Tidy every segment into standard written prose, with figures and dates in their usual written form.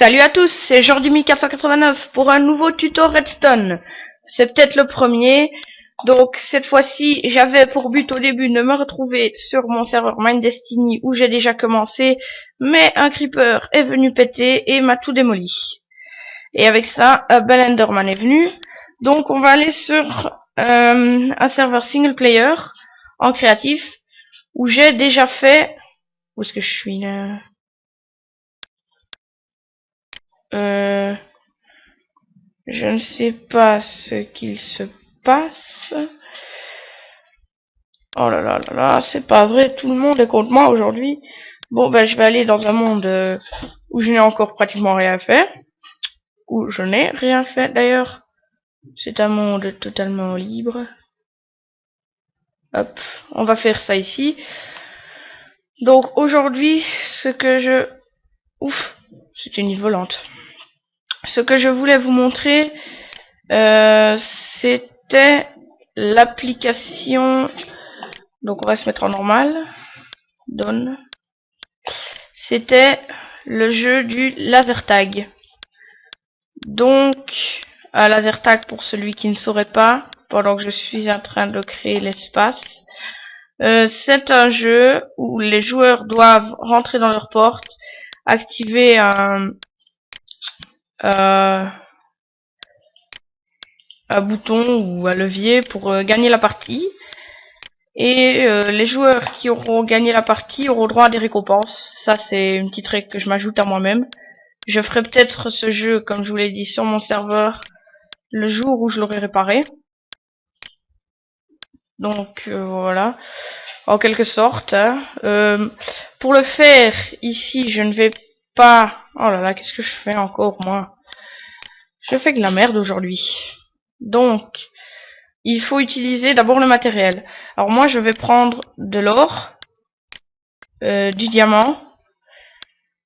Salut à tous, c'est Jordi1489 pour un nouveau tuto Redstone. C'est peut-être le premier, donc cette fois-ci j'avais pour but au début de me retrouver sur mon serveur MineDestiny où j'ai déjà commencé, mais un creeper est venu péter et m'a tout démoli. Et avec ça, un bel Enderman est venu, donc on va aller sur un serveur single player en créatif où j'ai déjà fait... Où est-ce que je suis là? Je ne sais pas ce qu'il se passe. Oh là là là là, c'est pas vrai, tout le monde est contre moi aujourd'hui. Bon, ben je vais aller dans un monde où je n'ai encore pratiquement rien fait. Où je n'ai rien fait d'ailleurs. C'est un monde totalement libre. Hop, on va faire ça ici. Donc aujourd'hui, ce que je... Ouf, c'est une île volante. Ce que je voulais vous montrer, c'était l'application. Donc on va se mettre en normal. Donne. C'était le jeu du laser tag. Donc, un laser tag pour celui qui ne saurait pas, pendant que je suis en train de créer l'espace. C'est un jeu où les joueurs doivent rentrer dans leur porte, activer un bouton ou un levier pour gagner la partie. Et les joueurs qui auront gagné la partie auront droit à des récompenses. Ça, c'est une petite règle que je m'ajoute à moi-même. Je ferai peut-être ce jeu, comme je vous l'ai dit, sur mon serveur le jour où je l'aurai réparé. Donc voilà, en quelque sorte. Hein. Pour le faire, ici, je ne vais pas... Oh là là, qu'est-ce que je fais encore, moi? Je fais de la merde aujourd'hui. Donc, il faut utiliser d'abord le matériel. Alors moi, je vais prendre de l'or, du diamant.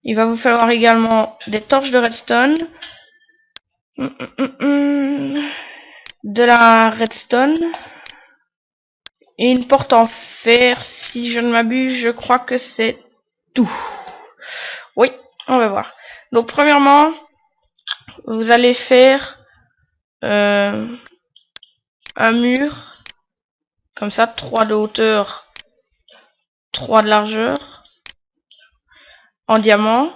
Il va vous falloir également des torches de redstone, de la redstone et une porte en fer. Si je ne m'abuse, je crois que c'est tout. Oui, on va voir. Donc premièrement, vous allez faire un mur comme ça, 3 de hauteur, 3 de largeur, en diamant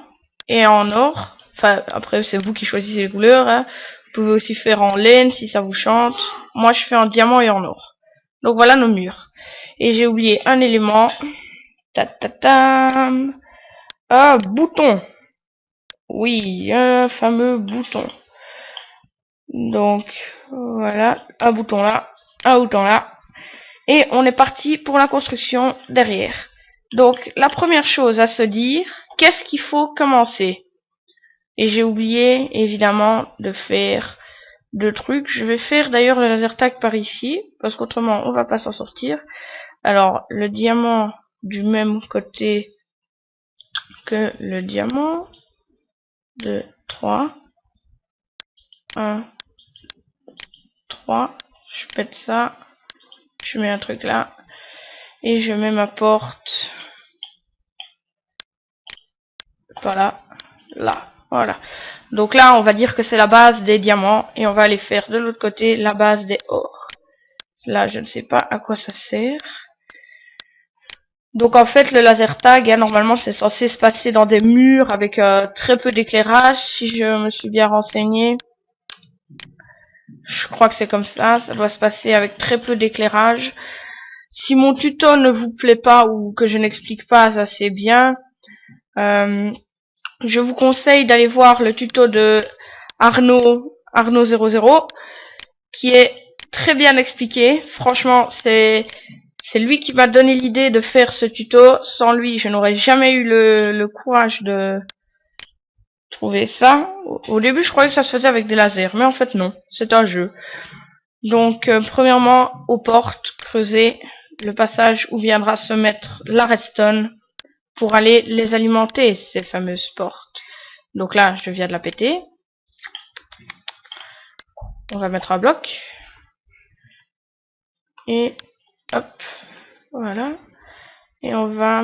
et en or. Enfin, après c'est vous qui choisissez les couleurs. Hein. Vous pouvez aussi faire en laine si ça vous chante. Moi je fais en diamant et en or. Donc voilà nos murs. Et j'ai oublié un élément. Ta-ta-tam. Un bouton. Oui, un fameux bouton. Donc voilà, un bouton là, un bouton là. Et on est parti pour la construction derrière. Donc la première chose à se dire, qu'est-ce qu'il faut commencer? Et j'ai oublié évidemment de faire deux trucs. Je vais faire d'ailleurs le laser tag par ici, parce qu'autrement on va pas s'en sortir. Alors le diamant du même côté que le diamant. 2, 3. 1, 3. Je pète ça. Je mets un truc là. Et je mets ma porte. Voilà. Là. Voilà. Donc là, on va dire que c'est la base des diamants. Et on va aller faire de l'autre côté la base des ors. Là, je ne sais pas à quoi ça sert. Donc en fait, le laser tag, hein, normalement, c'est censé se passer dans des murs avec très peu d'éclairage. Si je me suis bien renseigné. Je crois que c'est comme ça. Ça doit se passer avec très peu d'éclairage. Si mon tuto ne vous plaît pas ou que je n'explique pas assez bien, je vous conseille d'aller voir le tuto de Arnaud00 qui est très bien expliqué. Franchement, c'est lui qui m'a donné l'idée de faire ce tuto. Sans lui, je n'aurais jamais eu le courage de trouver ça. Au début, je croyais que ça se faisait avec des lasers, mais en fait non, c'est un jeu. Donc premièrement, aux portes, creuser le passage où viendra se mettre la redstone pour aller les alimenter, ces fameuses portes. Donc là, je viens de la péter. On va mettre un bloc. Et hop, voilà. Et on va...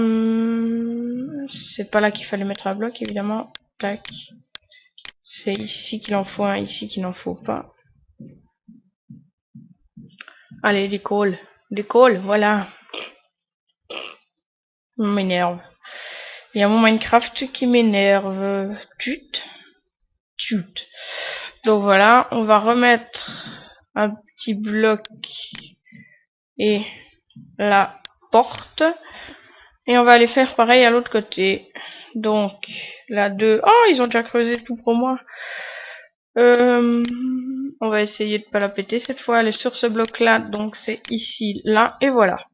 C'est pas là qu'il fallait mettre un bloc, évidemment. Tac. C'est ici qu'il en faut un, ici qu'il n'en faut pas. Allez, décolle. Décolle, voilà. M'énerve. Il y a mon Minecraft qui m'énerve. Tut. Tut. Donc voilà, on va remettre un petit bloc et la porte. Et on va aller faire pareil à l'autre côté. Donc, la 2. Oh, ils ont déjà creusé tout pour moi. On va essayer de pas la péter cette fois. Elle est sur ce bloc-là. Donc, c'est ici, là, et voilà.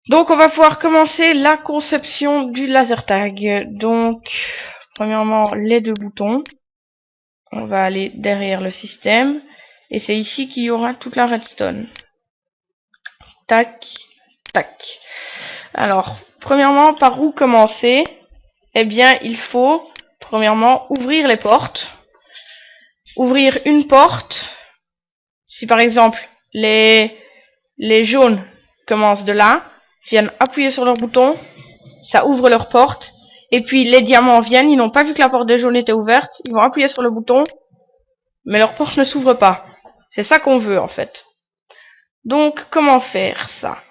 Donc, on va pouvoir commencer la conception du laser tag. Donc, premièrement, les deux boutons. On va aller derrière le système. Et c'est ici qu'il y aura toute la redstone. Tac, tac. Alors, premièrement, par où commencer? Eh bien, il faut, premièrement, ouvrir les portes. Ouvrir une porte. Si par exemple, les jaunes commencent de là, viennent appuyer sur leur bouton, ça ouvre leur porte. Et puis, les diamants viennent, ils n'ont pas vu que la porte des jaunes était ouverte, ils vont appuyer sur le bouton, mais leur porte ne s'ouvre pas. C'est ça qu'on veut, en fait. Donc, comment faire ça?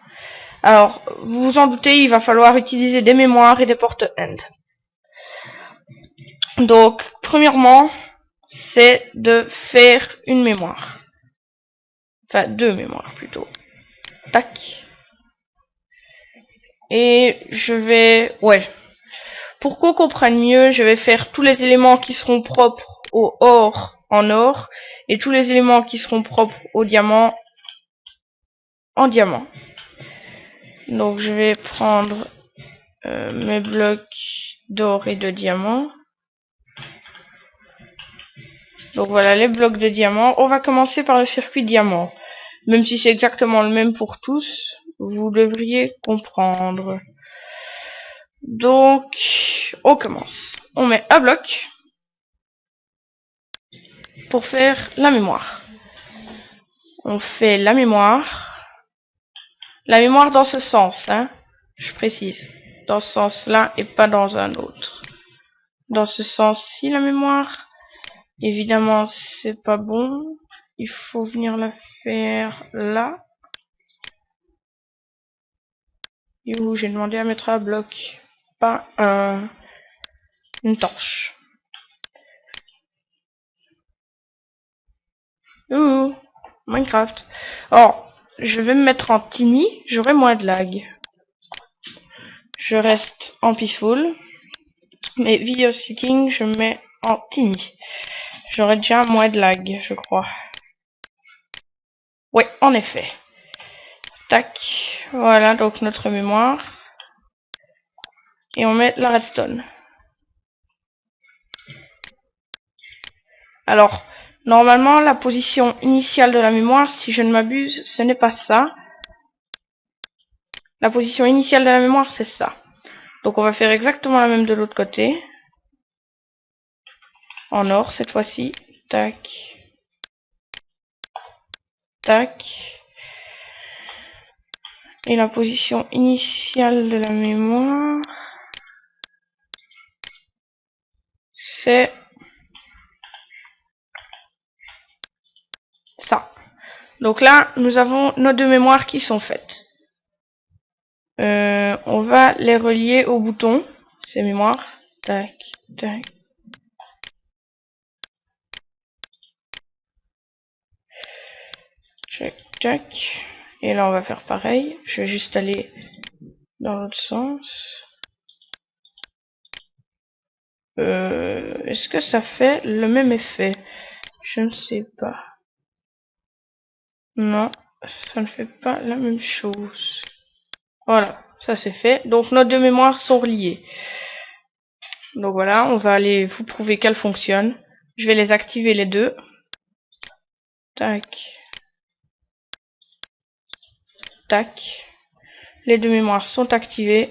Alors, vous vous en doutez, il va falloir utiliser des mémoires et des portes end. Donc, premièrement, c'est de faire une mémoire. Enfin, deux mémoires plutôt. Tac. Et je vais... Ouais. Pour qu'on comprenne mieux, je vais faire tous les éléments qui seront propres au or en or. Et tous les éléments qui seront propres au diamant en diamant. Donc, je vais prendre mes blocs d'or et de diamant. Donc voilà les blocs de diamant. On va commencer par le circuit diamant. Même si c'est exactement le même pour tous, vous devriez comprendre. Donc, on commence. On met un bloc pour faire la mémoire. On fait la mémoire. La mémoire dans ce sens, hein. Je précise. Dans ce sens-là et pas dans un autre. Dans ce sens-ci, la mémoire. Évidemment, c'est pas bon. Il faut venir la faire là. Et où j'ai demandé à mettre un bloc, pas une torche. Ouh, Minecraft. Alors, je vais me mettre en tiny, j'aurai moins de lag. Je reste en peaceful. Mais video seeking, je mets en tiny. J'aurai déjà moins de lag, je crois. Ouais, en effet. Tac. Voilà, donc notre mémoire. Et on met la redstone. Alors, normalement, la position initiale de la mémoire, si je ne m'abuse, ce n'est pas ça. La position initiale de la mémoire, c'est ça. Donc on va faire exactement la même de l'autre côté. En or, cette fois-ci. Tac. Tac. Et la position initiale de la mémoire, c'est ça. Donc là, nous avons nos deux mémoires qui sont faites. On va les relier au bouton, ces mémoires. Tac, tac. Tac, tac. Et là, on va faire pareil. Je vais juste aller dans l'autre sens. Est-ce que ça fait le même effet? Je ne sais pas. Non, ça ne fait pas la même chose. Voilà, ça c'est fait. Donc nos deux mémoires sont reliées. Donc voilà, on va aller vous prouver qu'elles fonctionnent. Je vais les activer les deux. Tac. Tac. Les deux mémoires sont activées.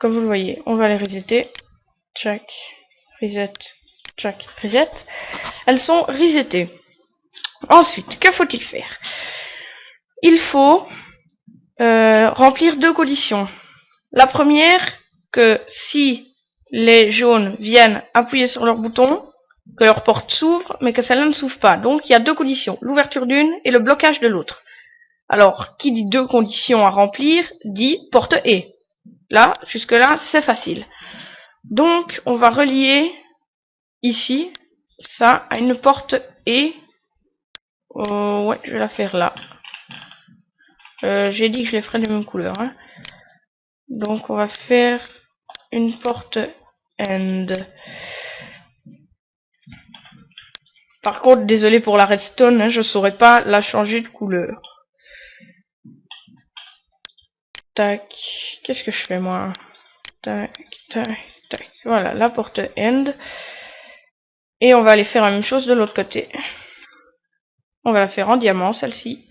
Comme vous le voyez, on va les resetter. Tac. Reset. Tac. Reset. Elles sont resettées. Ensuite, que faut-il faire? Il faut remplir deux conditions. La première, que si les jaunes viennent appuyer sur leur bouton, que leur porte s'ouvre, mais que celle-là ne s'ouvre pas. Donc il y a deux conditions, l'ouverture d'une et le blocage de l'autre. Alors, qui dit deux conditions à remplir, dit porte et. Là, jusque-là, c'est facile. Donc, on va relier ici ça à une porte et. Ouais, je vais la faire là. J'ai dit que je les ferais de même couleur. Hein. Donc, on va faire une porte end. Par contre, désolé pour la redstone, hein, je saurais pas la changer de couleur. Tac. Qu'est-ce que je fais moi? Tac, tac, tac. Voilà, la porte end. Et on va aller faire la même chose de l'autre côté. On va la faire en diamant, celle-ci.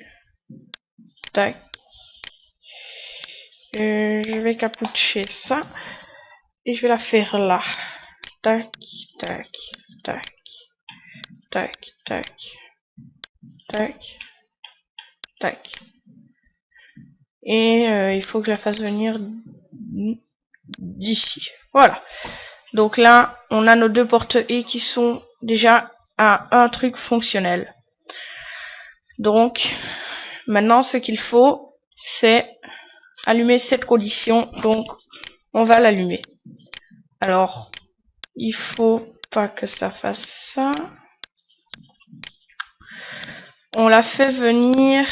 Tac. Je vais capucher ça. Et je vais la faire là. Tac, tac, tac. Tac, tac. Tac. Tac. Et il faut que je la fasse venir d'ici. Voilà. Donc là, on a nos deux portes et qui sont déjà à un truc fonctionnel. Donc, maintenant, ce qu'il faut, c'est allumer cette condition. Donc, on va l'allumer. Alors, il faut pas que ça fasse ça. On la fait venir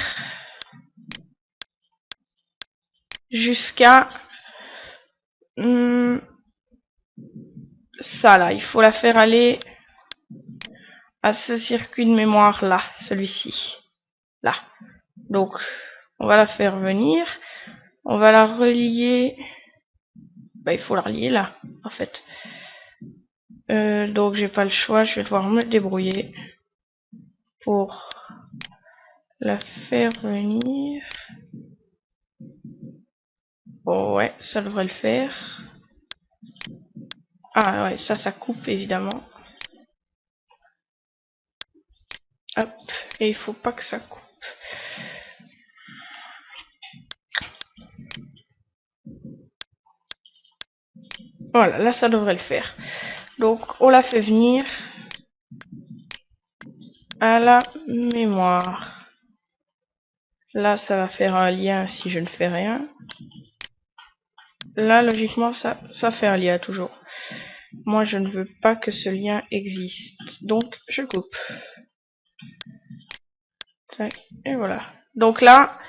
jusqu'à ça là. Il faut la faire aller à ce circuit de mémoire là, celui-ci. Là. Donc, on va la faire venir. On va la relier. Bah, il faut la relier là, en fait. Donc, j'ai pas le choix. Je vais devoir me débrouiller pour la faire venir. Bon, ouais, ça devrait le faire. Ah, ouais, ça coupe, évidemment. Hop, et il faut pas que ça coupe. Voilà, là, ça devrait le faire. Donc, on la fait venir à la mémoire. Là, ça va faire un lien si je ne fais rien. Là, logiquement, ça fait un lien toujours. Moi, je ne veux pas que ce lien existe. Donc, je coupe. Et voilà. Donc là,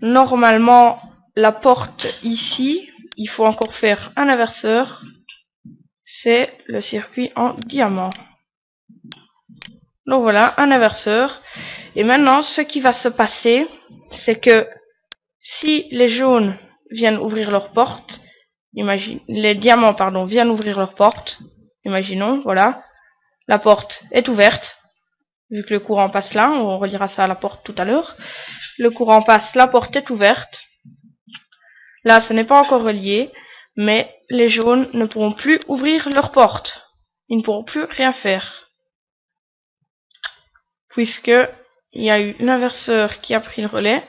normalement, la porte ici, il faut encore faire un inverseur. C'est le circuit en diamant. Donc voilà, un inverseur. Et maintenant, ce qui va se passer, c'est que si les jaunes viennent ouvrir leur porte, les diamants, pardon, viennent ouvrir leur porte, imaginons, voilà, la porte est ouverte, vu que le courant passe là, on reliera ça à la porte tout à l'heure, le courant passe, la porte est ouverte, là ce n'est pas encore relié, mais les jaunes ne pourront plus ouvrir leur porte, ils ne pourront plus rien faire, puisque il y a eu l'inverseur qui a pris le relais.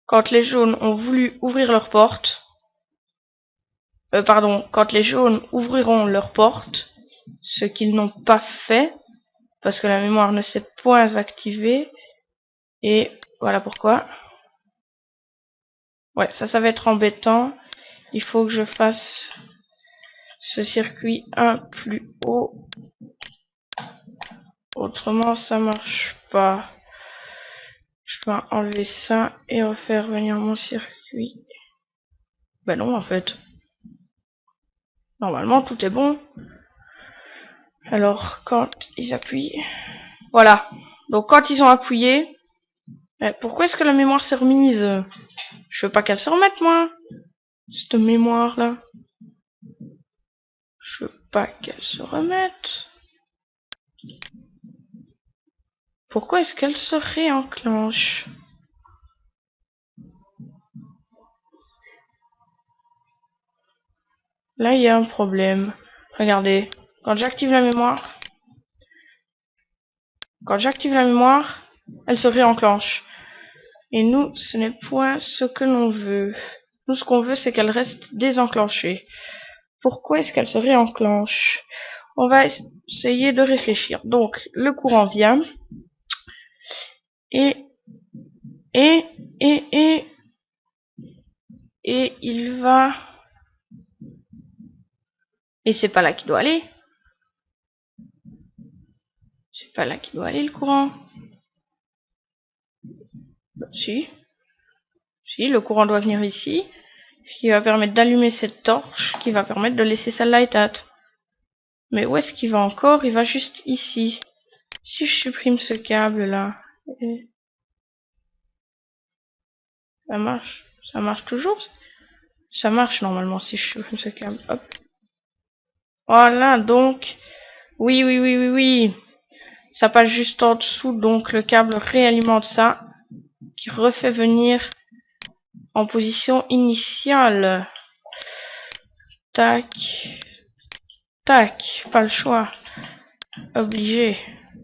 Quand les jaunes ont voulu ouvrir leur porte, quand les jaunes ouvriront leur porte, ce qu'ils n'ont pas fait, parce que la mémoire ne s'est point activée, et voilà pourquoi. Ouais, ça va être embêtant. Il faut que je fasse ce circuit un plus haut. Autrement, ça marche pas. Je vais enlever ça et refaire venir mon circuit. Ben non, en fait. Normalement, tout est bon. Alors, quand ils appuient... Voilà. Donc, quand ils ont appuyé... pourquoi est-ce que la mémoire s'est remise? Je veux pas qu'elle se remette, moi. Cette mémoire-là. Je veux pas qu'elle se remette. Pourquoi est-ce qu'elle se réenclenche? Là, il y a un problème. Regardez. Quand j'active la mémoire, elle se réenclenche. Et nous, ce n'est point ce que l'on veut. Nous, ce qu'on veut, c'est qu'elle reste désenclenchée. pourquoi est-ce qu'elle se réenclenche? On va essayer de réfléchir. Donc, le courant vient. Et il va... Et c'est pas là qu'il doit aller. C'est pas là qu'il doit aller le courant. Si. Si, le courant doit venir ici. Ce qui va permettre d'allumer cette torche, qui va permettre de laisser celle-là éteinte. Mais où est-ce qu'il va encore? Il va juste ici. Si je supprime ce câble-là... Ça marche toujours? Ça marche normalement si je supprime ce câble. Hop. Voilà, donc... Oui. Ça passe juste en dessous, donc le câble réalimente ça, qui refait venir en position initiale. Tac. Tac, pas le choix. Obligé.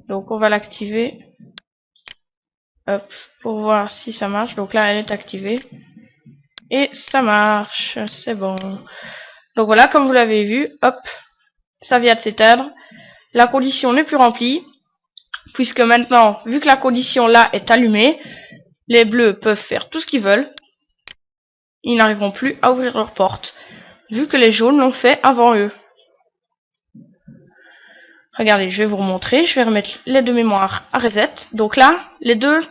Donc on va l'activer. Hop, pour voir si ça marche. Donc là, elle est activée. Et ça marche, c'est bon. Donc voilà, comme vous l'avez vu, hop, ça vient de s'éteindre. La condition n'est plus remplie. Puisque maintenant, vu que la condition là est allumée, les bleus peuvent faire tout ce qu'ils veulent. Ils n'arriveront plus à ouvrir leur porte, vu que les jaunes l'ont fait avant eux. Regardez, je vais vous remontrer. Je vais remettre les deux mémoires à reset. Donc là, les deux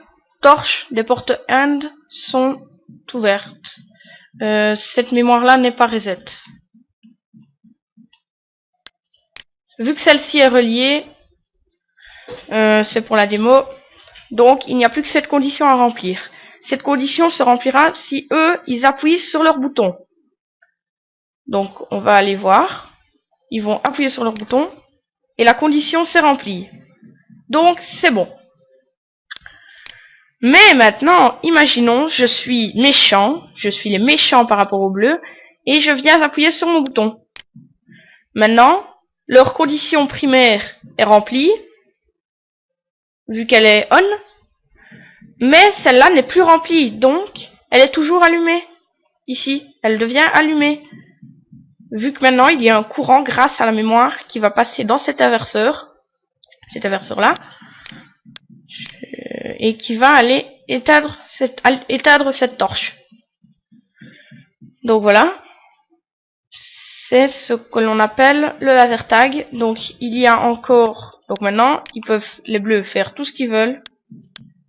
torches des portes AND sont ouvertes. Cette mémoire-là n'est pas reset. Vu que celle-ci est reliée, c'est pour la démo. Donc, il n'y a plus que cette condition à remplir. Cette condition se remplira si eux, ils appuient sur leur bouton. Donc, on va aller voir. Ils vont appuyer sur leur bouton. Et la condition s'est remplie. Donc, c'est bon. Mais maintenant, imaginons, je suis méchant. Je suis les méchants par rapport aux bleus. Et je viens appuyer sur mon bouton. Maintenant, leur condition primaire est remplie. Vu qu'elle est on. Mais celle-là n'est plus remplie. Donc, elle est toujours allumée. Ici, elle devient allumée. Vu que maintenant, il y a un courant grâce à la mémoire qui va passer dans cet inverseur. Cet inverseur-là. Et qui va aller éteindre cette torche. Donc voilà. C'est ce que l'on appelle le laser tag. Donc il y a encore... Donc maintenant, ils peuvent, les bleus, faire tout ce qu'ils veulent.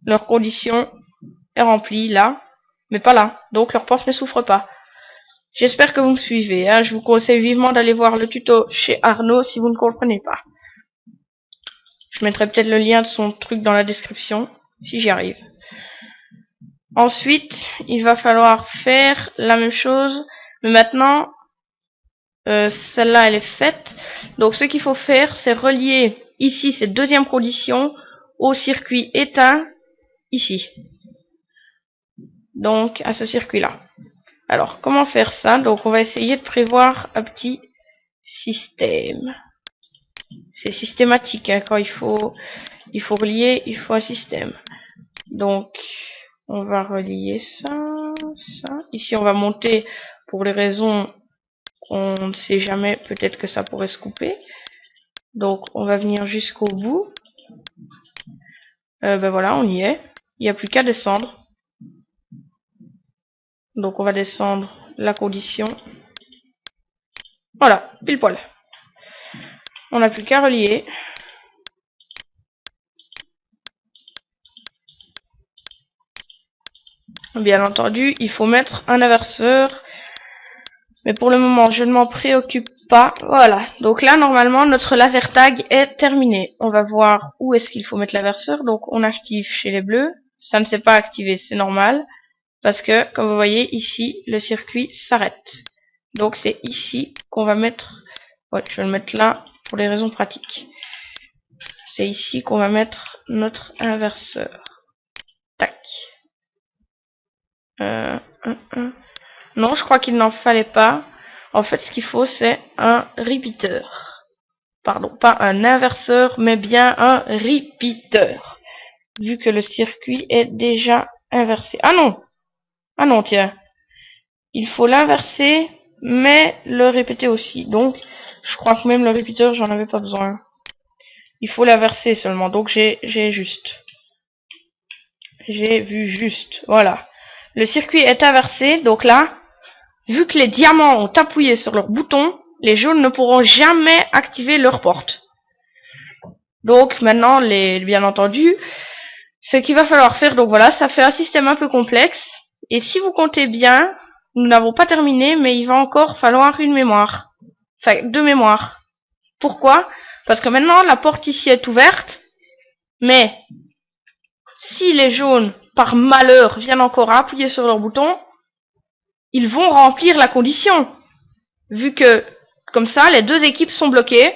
Leur condition est remplie là. Mais pas là. Donc leur porte ne souffre pas. J'espère que vous me suivez. Hein. Je vous conseille vivement d'aller voir le tuto chez Arnaud si vous ne comprenez pas. Je mettrai peut-être le lien de son truc dans la description. Si j'y arrive. Ensuite, il va falloir faire la même chose. Mais maintenant, celle-là, elle est faite. Donc, ce qu'il faut faire, c'est relier ici cette deuxième condition au circuit éteint ici. Donc, à ce circuit-là. Alors, comment faire ça? Donc, on va essayer de prévoir un petit système. C'est systématique, hein, quand il faut relier, il faut un système. Donc, on va relier ça. Ici, on va monter pour les raisons qu'on ne sait jamais. Peut-être que ça pourrait se couper. Donc, on va venir jusqu'au bout. Ben voilà, on y est. Il n'y a plus qu'à descendre. Donc, on va descendre la condition. Voilà, pile poil. On n'a plus qu'à relier. Bien entendu, il faut mettre un inverseur. Mais pour le moment, je ne m'en préoccupe pas. Voilà. Donc là, normalement, notre laser tag est terminé. On va voir où est-ce qu'il faut mettre l'inverseur. Donc, on active chez les bleus. Ça ne s'est pas activé, c'est normal. Parce que, comme vous voyez, ici, le circuit s'arrête. Donc, c'est ici qu'on va mettre... Ouais, je vais le mettre là pour les raisons pratiques. C'est ici qu'on va mettre notre inverseur. Tac. Non, je crois qu'il n'en fallait pas. En fait, ce qu'il faut, c'est un repeater. Pardon, pas un inverseur, mais bien un repeater. Vu que le circuit est déjà inversé. Ah non! Ah non, tiens. Il faut l'inverser mais le répéter aussi. Donc, je crois que même le répéteur, j'en avais pas besoin. Il faut l'inverser seulement. Donc, j'ai juste. J'ai vu juste. Voilà. Le circuit est inversé. Donc là, vu que les diamants ont appuyé sur leur bouton, les jaunes ne pourront jamais activer leur porte. Donc maintenant, bien entendu, ce qu'il va falloir faire, donc voilà, ça fait un système un peu complexe. Et si vous comptez bien, nous n'avons pas terminé, mais il va encore falloir une mémoire. Enfin, 2 mémoires. Pourquoi? Parce que maintenant, la porte ici est ouverte, mais si les jaunes, par malheur, viennent encore à appuyer sur leur bouton, ils vont remplir la condition. Vu que, comme ça, les deux équipes sont bloquées.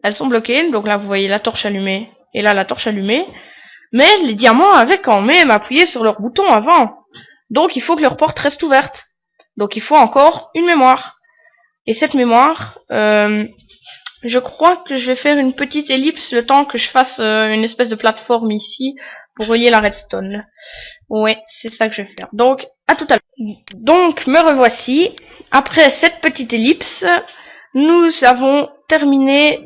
Elles sont bloquées, donc là, vous voyez la torche allumée, et là, la torche allumée. Mais les diamants avaient quand même appuyé sur leur bouton avant. Donc, il faut que leur porte reste ouverte. Donc, il faut encore une mémoire. Et cette mémoire, je crois que je vais faire une petite ellipse le temps que je fasse une espèce de plateforme ici pour relier la redstone. Ouais, c'est ça que je vais faire. Donc, à tout à l'heure. Donc, me revoici. Après cette petite ellipse, nous avons terminé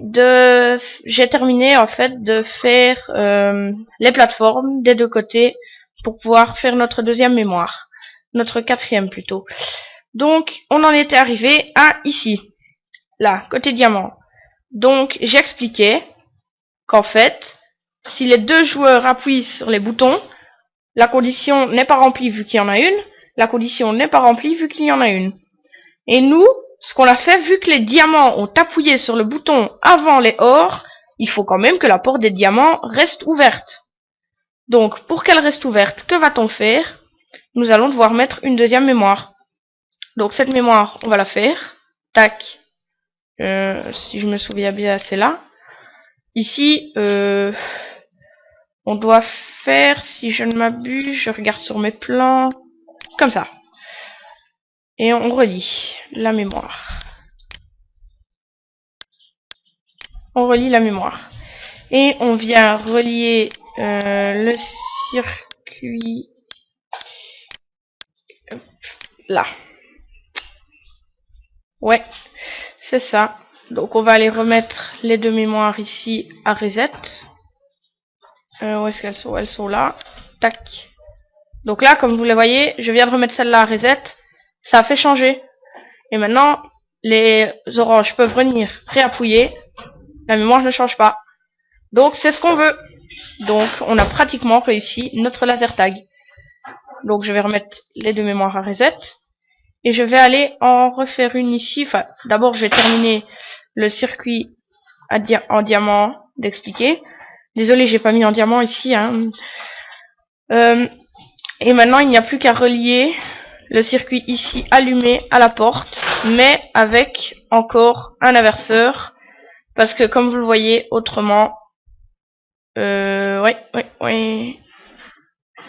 j'ai terminé en fait de faire les plateformes des deux côtés pour pouvoir faire notre deuxième mémoire. Notre quatrième plutôt. Donc, on en était arrivé à ici. Là, côté diamant. Donc, j'expliquais qu'en fait, si les deux joueurs appuient sur les boutons, la condition n'est pas remplie vu qu'il y en a une, la condition n'est pas remplie vu qu'il y en a une. Et nous, ce qu'on a fait, vu que les diamants ont appuyé sur le bouton avant les ors, il faut quand même que la porte des diamants reste ouverte. Donc, pour qu'elle reste ouverte, que va-t-on faire? Nous allons devoir mettre une deuxième mémoire. Donc, cette mémoire, on va la faire. Tac. Si je me souviens bien, c'est là. Ici, on doit faire, si je ne m'abuse, je regarde sur mes plans, comme ça. Et on relie la mémoire. On relie la mémoire. Et on vient relier le circuit là. Ouais, c'est ça. Donc on va aller remettre les deux mémoires ici à reset. Où est-ce qu'elles sont? Elles sont là. Tac. Donc là, comme vous les voyez, je viens de remettre celle-là à reset. Ça a fait changer. Et maintenant, les oranges peuvent venir réappuyer. La mémoire ne change pas. Donc c'est ce qu'on veut. Donc on a pratiquement réussi notre laser tag. Donc je vais remettre les deux mémoires à reset. Et je vais aller en refaire une ici. Enfin, d'abord je vais terminer le circuit en diamant d'expliquer. Désolé, j'ai pas mis en diamant ici. Hein. Et maintenant, il n'y a plus qu'à relier le circuit ici allumé à la porte, mais avec encore un inverseur. Parce que comme vous le voyez, autrement... ouais.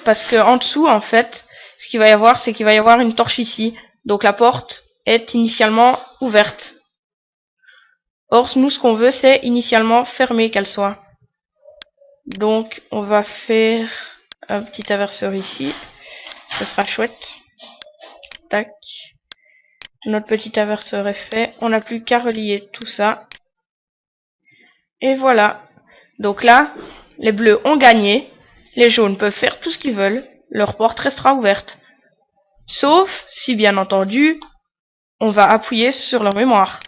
Parce que en dessous, en fait, ce qu'il va y avoir, c'est qu'il va y avoir une torche ici. Donc la porte est initialement ouverte. Or, nous, ce qu'on veut, c'est initialement fermer qu'elle soit. Donc, on va faire un petit inverseur ici. Ce sera chouette. Tac. Notre petit inverseur est fait. On n'a plus qu'à relier tout ça. Et voilà. Donc là, les bleus ont gagné. Les jaunes peuvent faire tout ce qu'ils veulent. Leur porte restera ouverte. Sauf si, bien entendu, on va appuyer sur leur mémoire.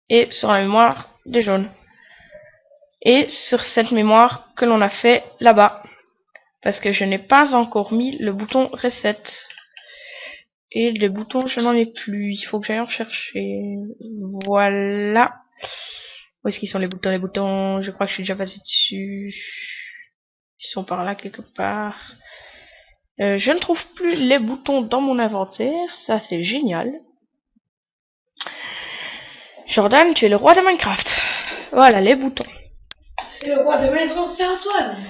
Et sur la mémoire des jaunes. Et sur cette mémoire que l'on a fait là-bas. Parce que je n'ai pas encore mis le bouton reset. Et les boutons, je n'en ai plus. Il faut que j'aille en chercher. Voilà. Où est-ce qu'ils sont les boutons? Les boutons, je crois que je suis déjà passé dessus. Ils sont par là quelque part. Je ne trouve plus les boutons dans mon inventaire. Ça, c'est génial. Jordan, tu es le roi de Minecraft. Voilà, les boutons. Et le roi de maison, c'est Antoine.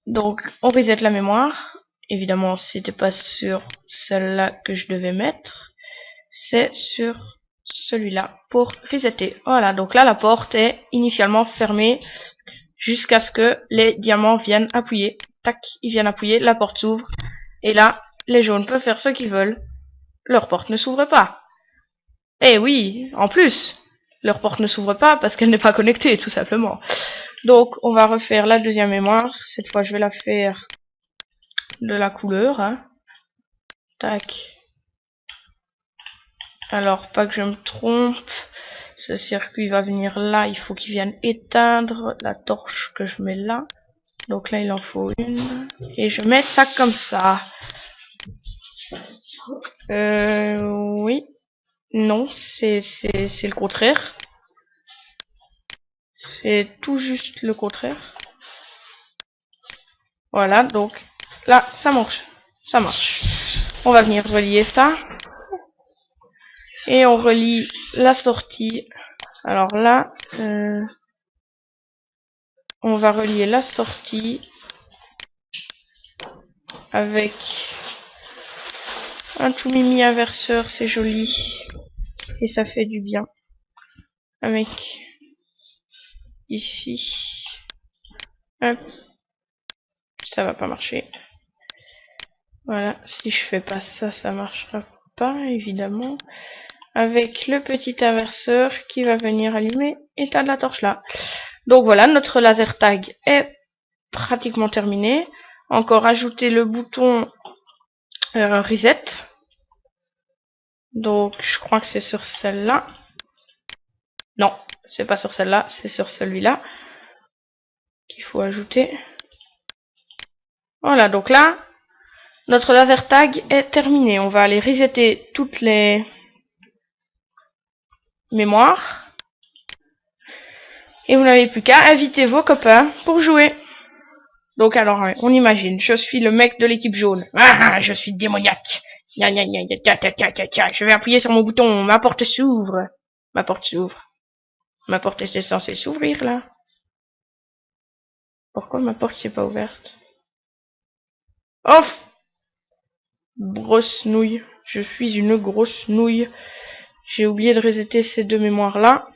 Donc, on reset la mémoire. Évidemment, c'était pas sur celle-là que je devais mettre. C'est sur celui-là pour resetter. Voilà, donc là, la porte est initialement fermée jusqu'à ce que les diamants viennent appuyer. Tac, ils viennent appuyer, la porte s'ouvre. Et là, les jaunes peuvent faire ce qu'ils veulent. Leur porte ne s'ouvre pas. Eh oui, en plus, leur porte ne s'ouvre pas parce qu'elle n'est pas connectée, tout simplement. Donc, on va refaire la deuxième mémoire. Cette fois, je vais la faire de la couleur. Hein. Tac. Alors, pas que je me trompe. Ce circuit va venir là. Il faut qu'il vienne éteindre la torche que je mets là. Donc là, il en faut une. Et je mets ça comme ça. Oui. Non, c'est le contraire. C'est tout juste le contraire. Voilà, donc là, ça marche. Ça marche. On va venir relier ça. Et on relie la sortie. Alors là, on va relier la sortie avec un tout mimi inverseur, c'est joli. Et ça fait du bien. Avec ici. Hop. Ça va pas marcher. Voilà, si je fais pas ça, ça marchera pas, évidemment. Avec le petit inverseur qui va venir allumer et t'as de la torche là. Donc voilà, notre laser tag est pratiquement terminé. Encore ajouter le bouton reset. Donc je crois que c'est sur celle-là. Non, c'est pas sur celle-là, c'est sur celui-là qu'il faut ajouter. Voilà, donc là, notre laser tag est terminé. On va aller resetter toutes les mémoires. Et vous n'avez plus qu'à inviter vos copains pour jouer. Donc alors, on imagine, je suis le mec de l'équipe jaune. Ah, je suis démoniaque. Je vais appuyer sur mon bouton, ma porte s'ouvre. Ma porte s'ouvre. Ma porte était censée s'ouvrir là. Pourquoi ma porte s'est pas ouverte? Oh! Grosse nouille. Je suis une grosse nouille. J'ai oublié de resetter ces deux mémoires là.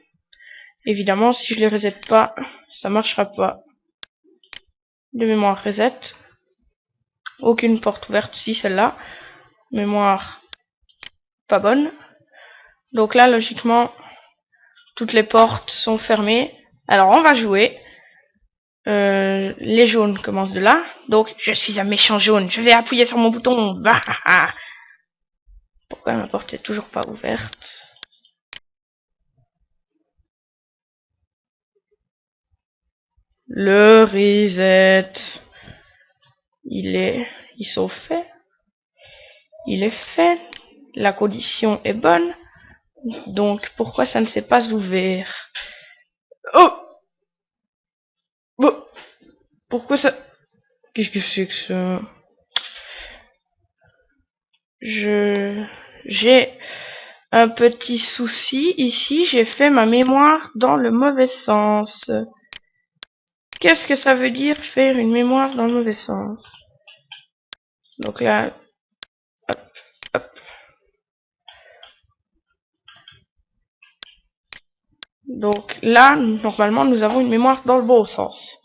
Évidemment, si je les reset pas, ça marchera pas. De mémoire reset. Aucune porte ouverte, si celle-là. Mémoire pas bonne. Donc là, logiquement, toutes les portes sont fermées. Alors on va jouer. Les jaunes commencent de là. Donc je suis un méchant jaune. Je vais appuyer sur mon bouton. Bah, pourquoi ma porte est toujours pas ouverte? Le reset. Ils sont faits. Il est fait. La condition est bonne. Donc pourquoi ça ne s'est pas ouvert? Oh! Bon. Pourquoi ça... Qu'est-ce que c'est que ça? J'ai un petit souci ici. J'ai fait ma mémoire dans le mauvais sens. Qu'est-ce que ça veut dire faire une mémoire dans le mauvais sens? Donc là, hop, hop. Donc là, normalement, nous avons une mémoire dans le bon sens.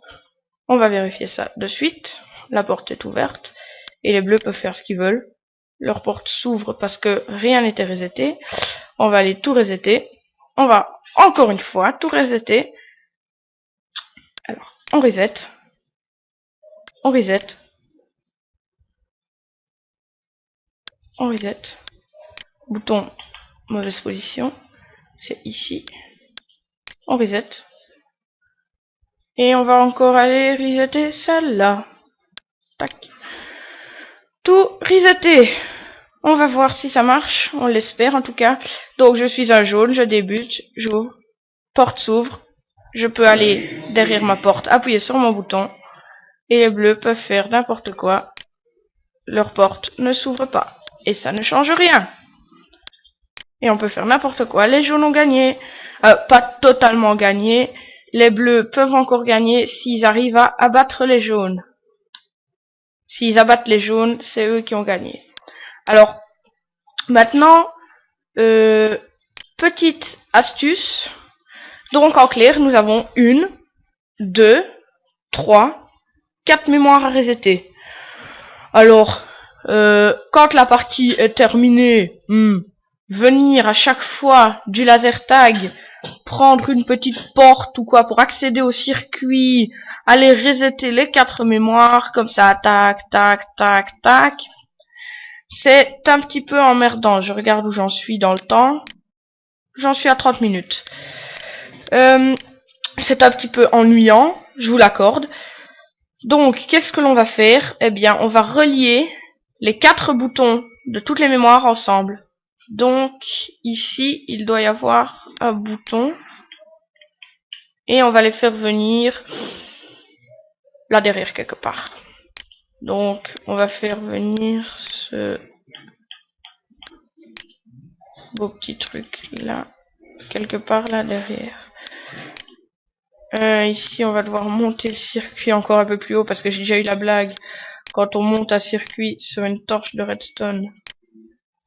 On va vérifier ça de suite. La porte est ouverte. Et les bleus peuvent faire ce qu'ils veulent. Leur porte s'ouvre parce que rien n'était reseté. On va aller tout resetter. On va encore une fois tout resetter. Alors, on reset. On reset. On reset. Bouton mauvaise position. C'est ici. On reset. Et on va encore aller resetter celle-là. Tac. Tout resetter. On va voir si ça marche. On l'espère en tout cas. Donc je suis un jaune, je débute, j'ouvre. Porte s'ouvre. Je peux aller derrière ma porte, appuyer sur mon bouton. Et les bleus peuvent faire n'importe quoi. Leur porte ne s'ouvre pas. Et ça ne change rien. Et on peut faire n'importe quoi. Les jaunes ont gagné. Pas totalement gagné. Les bleus peuvent encore gagner s'ils arrivent à abattre les jaunes. S'ils abattent les jaunes, c'est eux qui ont gagné. Alors, maintenant, petite astuce. Donc en clair, nous avons 1, 2, 3, 4 mémoires à resetter. Alors, quand la partie est terminée, venir à chaque fois du laser tag, prendre une petite porte ou quoi pour accéder au circuit, aller resetter les 4 mémoires, comme ça, tac, tac, tac, tac. C'est un petit peu emmerdant. Je regarde où j'en suis dans le temps. J'en suis à 30 minutes. C'est un petit peu ennuyant, je vous l'accorde. Donc, qu'est-ce que l'on va faire? Eh bien, on va relier les 4 boutons de toutes les mémoires ensemble. Donc, ici, il doit y avoir un bouton. Et on va les faire venir là derrière quelque part. Donc, on va faire venir ce beau petit truc là, quelque part là derrière. Ici, on va devoir monter le circuit encore un peu plus haut parce que j'ai déjà eu la blague. Quand on monte un circuit sur une torche de redstone,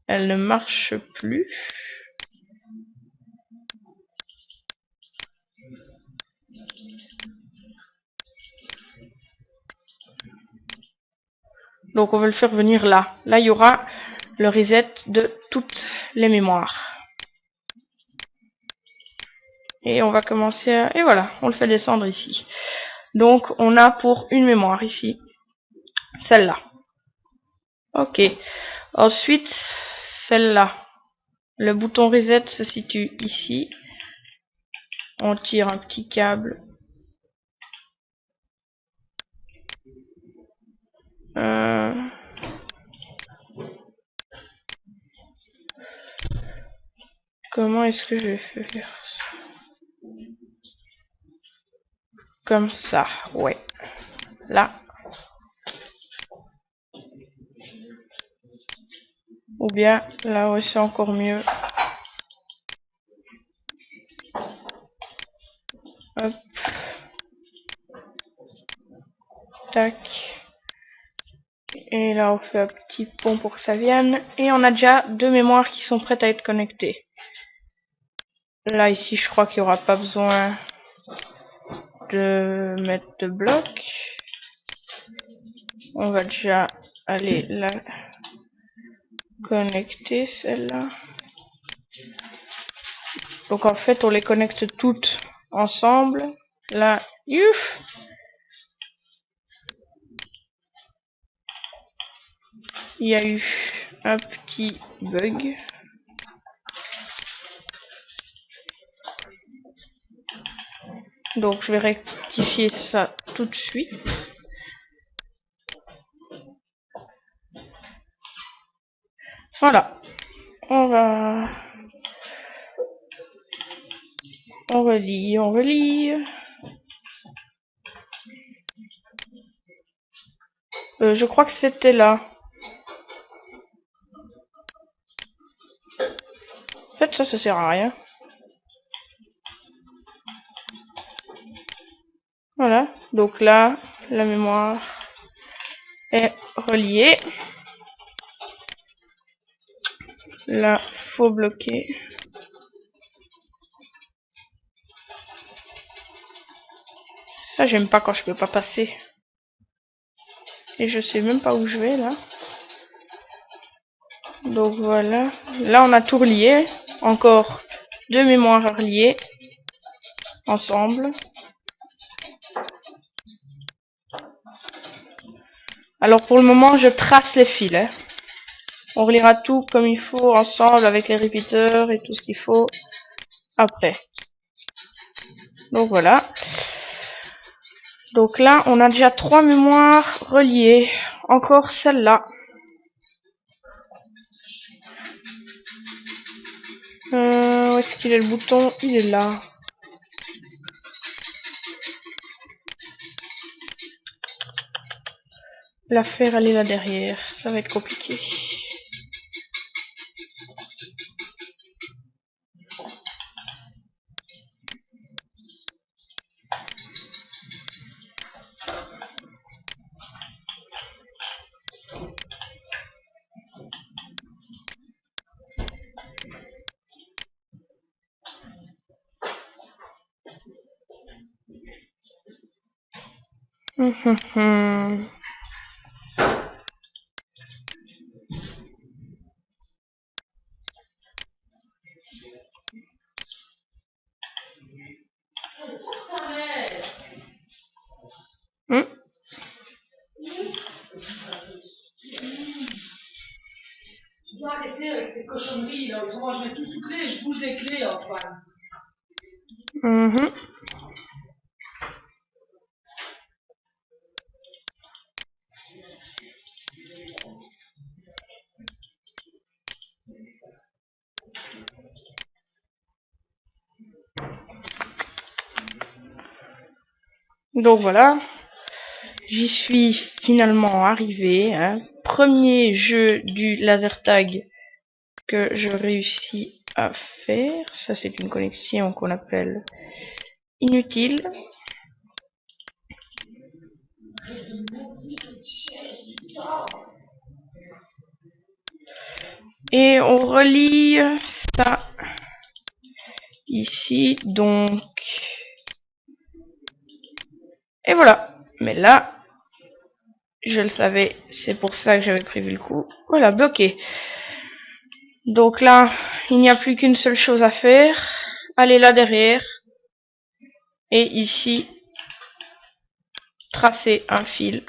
elle ne marche plus. Donc, on va le faire venir là. Là, il y aura le reset de toutes les mémoires. Et on va commencer à... Et voilà, on le fait descendre ici. Donc, on a pour une mémoire ici. Celle-là. Ok. Ensuite, celle-là. Le bouton reset se situe ici. On tire un petit câble. Comment est-ce que je vais faire ça? Comme ça, ouais. Là. Ou bien là, ouais, c'est encore mieux. Hop. Tac. Et là, on fait un petit pont pour que ça vienne. Et on a déjà 2 mémoires qui sont prêtes à être connectées. Là, ici, je crois qu'il n'y aura pas besoin de mettre de blocs. On va déjà aller la connecter, celle-là. Donc, en fait, on les connecte toutes ensemble. Là, ouf! Il y a eu un petit bug. Donc je vais rectifier ça tout de suite. Voilà. On relie. Je crois que c'était là. En fait, ça sert à rien. Voilà. Donc là, la mémoire est reliée. Là, faut bloquer. Ça, j'aime pas quand je peux pas passer. Et je sais même pas où je vais, là. Donc voilà. Là, on a tout relié. Encore 2 mémoires à relier. Ensemble. Alors pour le moment, je trace les fils. Hein. On reliera tout comme il faut ensemble avec les repeaters et tout ce qu'il faut après. Donc voilà. Donc là, on a déjà 3 mémoires reliées. Encore celle-là. Où est-ce qu'il est le bouton? Il est là. La faire aller là derrière. Ça va être compliqué. arrêter avec ces cochonneries là, autrement je mets tout sous clé et je bouge les clés, Antoine. Mhm. Donc voilà, j'y suis finalement arrivé. Hein. Premier jeu du laser tag que je réussis à faire. Ça c'est une connexion qu'on appelle inutile. Et on relie ça ici, donc. Et voilà. Mais là, je le savais, c'est pour ça que j'avais prévu le coup. Voilà, bloqué. Donc là, il n'y a plus qu'une seule chose à faire. Aller là derrière. Et ici, tracer un fil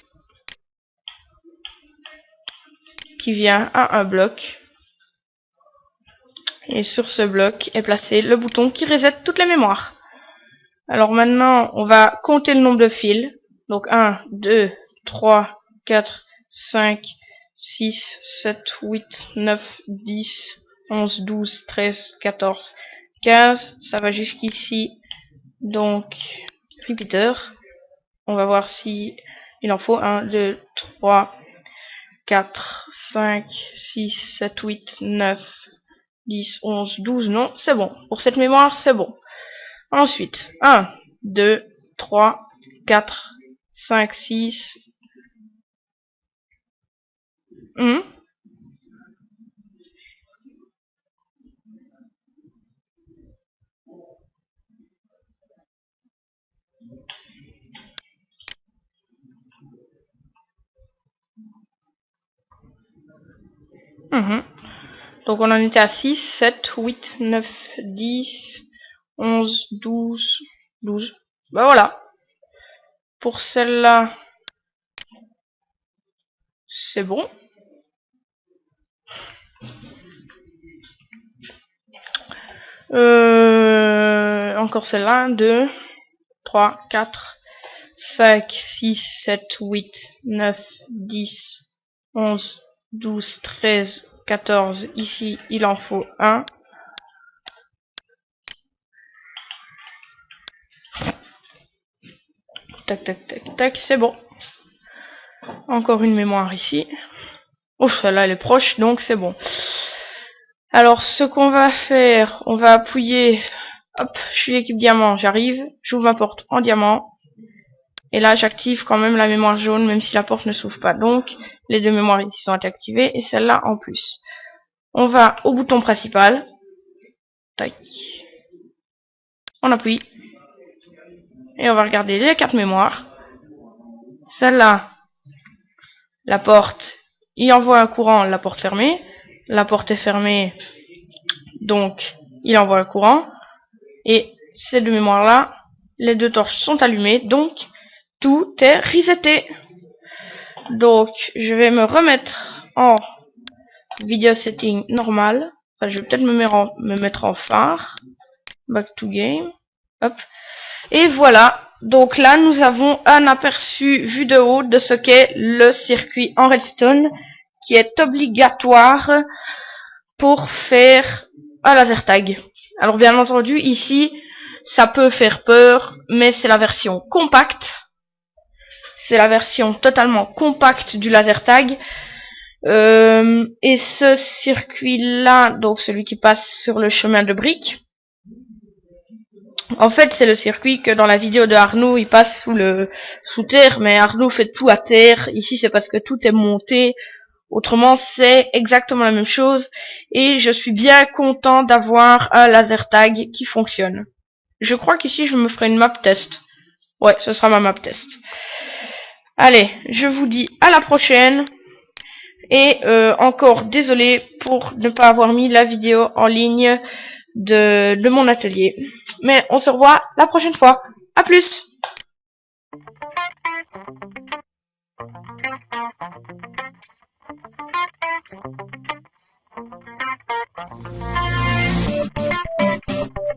qui vient à un bloc. Et sur ce bloc est placé le bouton qui reset toutes les mémoires. Alors maintenant, on va compter le nombre de fils. Donc 1, 2, 3, 4, 5, 6, 7, 8, 9, 10, 11, 12, 13, 14, 15. Ça va jusqu'ici. Donc, repeater. On va voir si il en faut 1, 2, 3, 4, 5, 6, 7, 8, 9, 10, 11, 12. Non, c'est bon. Pour cette mémoire, c'est bon. Ensuite, 1, 2, 3, 4, 5, 6. Donc on en était à 6, 7, 8, 9, 10, 11, 12, 12. Bah voilà. Pour celle-là, c'est bon. Encore celle-là, 2, 3, 4, 5, 6, 7, 8, 9, 10, 11, 12, 13, 14. Ici, il en faut 1. Tac, tac, tac, tac, c'est bon. Encore une mémoire ici. Oh, celle-là, elle est proche, donc c'est bon. Alors, ce qu'on va faire, on va appuyer. Hop, je suis l'équipe diamant, j'arrive. J'ouvre ma porte en diamant. Et là, j'active quand même la mémoire jaune, même si la porte ne s'ouvre pas. Donc, les deux mémoires ici sont activées, et celle-là en plus. On va au bouton principal. Tac. On appuie. Et on va regarder les 4 mémoires. Celle-là, la porte, il envoie un courant, la porte fermée. La porte est fermée, donc il envoie un courant. Et ces deux mémoires-là, les deux torches sont allumées, donc tout est reseté. Donc, je vais me remettre en video setting normal. Enfin, je vais peut-être me mettre en phare. Back to game. Hop. Et voilà. Donc là, nous avons un aperçu vu de haut de ce qu'est le circuit en redstone, qui est obligatoire pour faire un laser tag. Alors bien entendu, ici, ça peut faire peur, mais c'est la version compacte. C'est la version totalement compacte du laser tag. Et ce circuit-là, donc celui qui passe sur le chemin de briques, en fait, c'est le circuit que dans la vidéo de Arnaud, il passe sous terre, mais Arnaud fait tout à terre. Ici, c'est parce que tout est monté. Autrement, c'est exactement la même chose. Et je suis bien content d'avoir un laser tag qui fonctionne. Je crois qu'ici, je me ferai une map test. Ouais, ce sera ma map test. Allez, je vous dis à la prochaine. Et encore désolé pour ne pas avoir mis la vidéo en ligne de mon atelier. Mais on se revoit la prochaine fois. À plus!